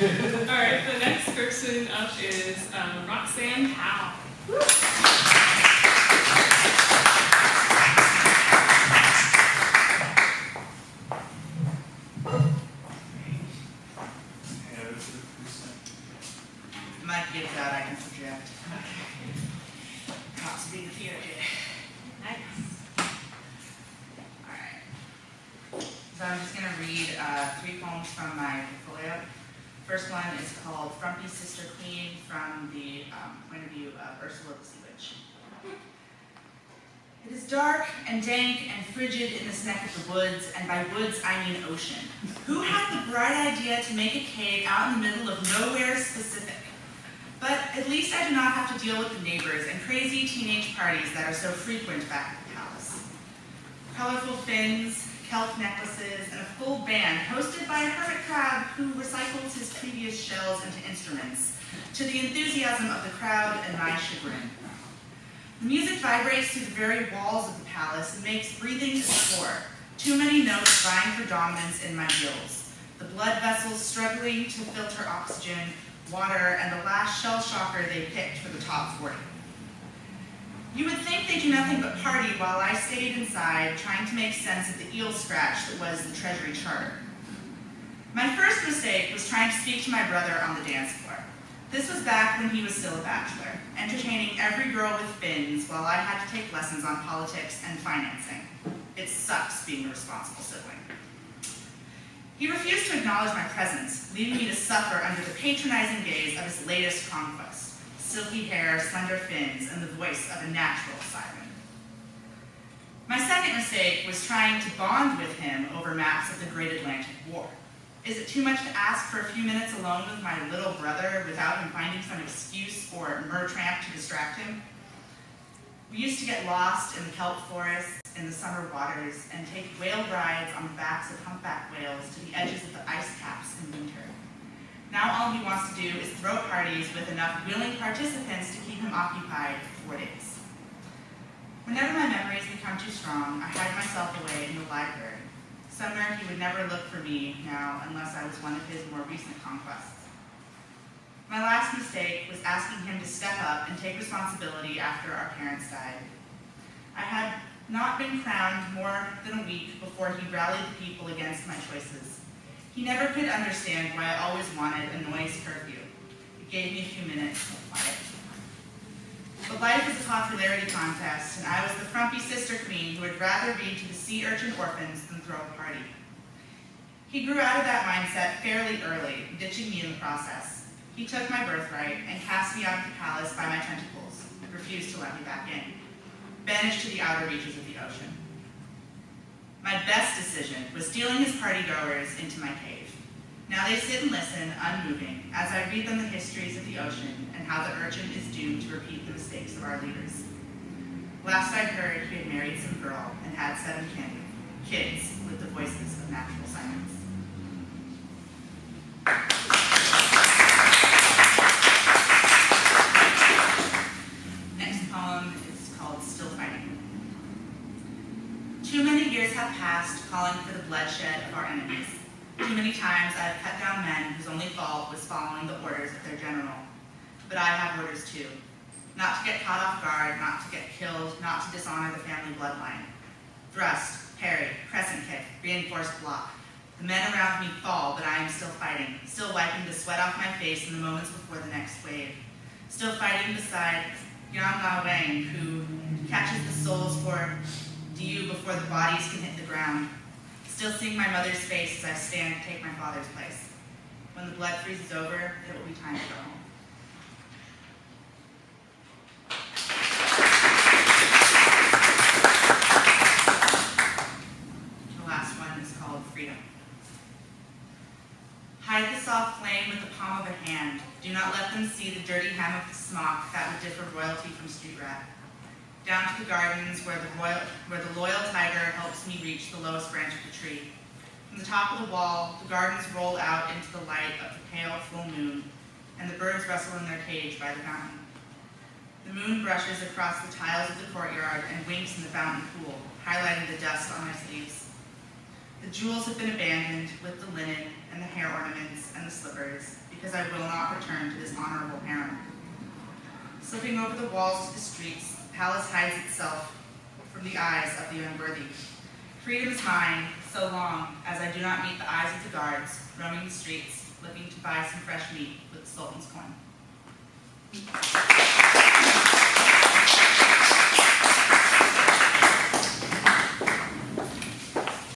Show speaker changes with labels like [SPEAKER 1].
[SPEAKER 1] Alright, the next person up is Roxanne Powell.
[SPEAKER 2] Mic gets out, I can project. Props being a theater kid. Nice. Alright. So I'm just going to read 3 poems from my portfolio. First one is called Frumpy Sister Queen, from the point of view of Ursula the Sea Witch. It is dark and dank and frigid in this neck of the woods, and by woods I mean ocean. Who had the bright idea to make a cave out in the middle of nowhere specific? But at least I do not have to deal with the neighbors and crazy teenage parties that are so frequent back at the palace. Colorful fins, kelp necklaces, and a full band hosted by a hermit crab who recycles his previous shells into instruments, to the enthusiasm of the crowd and my chagrin. The music vibrates through the very walls of the palace and makes breathing a chore, too many notes vying for dominance in my gills, the blood vessels struggling to filter oxygen, water, and the last shell shocker they picked for the top 40. You would think they do nothing but party while I stayed inside trying to make sense of the eel scratch that was the Treasury Charter. My first mistake was trying to speak to my brother on the dance floor. This was back when he was still a bachelor, entertaining every girl with fins while I had to take lessons on politics and financing. It sucks being a responsible sibling. He refused to acknowledge my presence, leaving me to suffer under the patronizing gaze of his latest conquest: silky hair, slender fins, and the voice of a natural siren. My second mistake was trying to bond with him over maps of the Great Atlantic War. Is it too much to ask for a few minutes alone with my little brother without him finding some excuse or mer-tramp to distract him? We used to get lost in the kelp forests in the summer waters and take whale rides on the backs of humpback whales to the edges of the ice caps in winter. Now all he wants to do is throw parties with enough willing participants to keep him occupied for 4 days. Whenever my memories become too strong, I hide myself away in the library. Somewhere he would never look for me now unless I was one of his more recent conquests. My last mistake was asking him to step up and take responsibility after our parents died. I had not been crowned more than a week before he rallied the people against my choices. He never could understand why I always wanted a noise curfew. It gave me a few minutes of quiet. But life is a popularity contest, and I was the frumpy sister queen who would rather read to the sea urchin orphans than throw a party. He grew out of that mindset fairly early, ditching me in the process. He took my birthright and cast me out of the palace by my tentacles, refused to let me back in, banished to the outer reaches of the ocean. My best decision was stealing his partygoers into my cave. Now they sit and listen, unmoving, as I read them the histories of the ocean and how the urchin is doomed to repeat the mistakes of our leaders. Last I heard, he had married some girl and had 7 kids with the voices of natural silence. Next poem is called Still Fighting. Too many years have passed calling for the bloodshed of our enemies. Too many times I have cut down men whose only fault was following the orders of their general. But I have orders too. Not to get caught off guard, not to get killed, not to dishonor the family bloodline. Thrust, parry, crescent kick, reinforced block. The men around me fall, but I am still fighting, still wiping the sweat off my face in the moments before the next wave. Still fighting beside Yang La Wang, who catches the souls for Diu before the bodies can hit the ground. Still seeing my mother's face as I stand to take my father's place. When the blood freezes over, it will be time to go home. The last one is called Freedom. Hide the soft flame with the palm of a hand. Do not let them see the dirty hem of the smock that would differ royalty from street rat. Down to the gardens where the loyal tiger helps me reach the lowest branch of the tree. From the top of the wall, the gardens roll out into the light of the pale full moon, and the birds rustle in their cage by the fountain. The moon brushes across the tiles of the courtyard and winks in the fountain pool, highlighting the dust on my sleeves. The jewels have been abandoned with the linen, and and the hair ornaments and the slippers, because I will not return to this honorable parent. Slipping over the walls to the streets, the palace hides itself from the eyes of the unworthy. Freedom is mine, so long as I do not meet the eyes of the guards, roaming the streets, looking to buy some fresh meat with the Sultan's coin.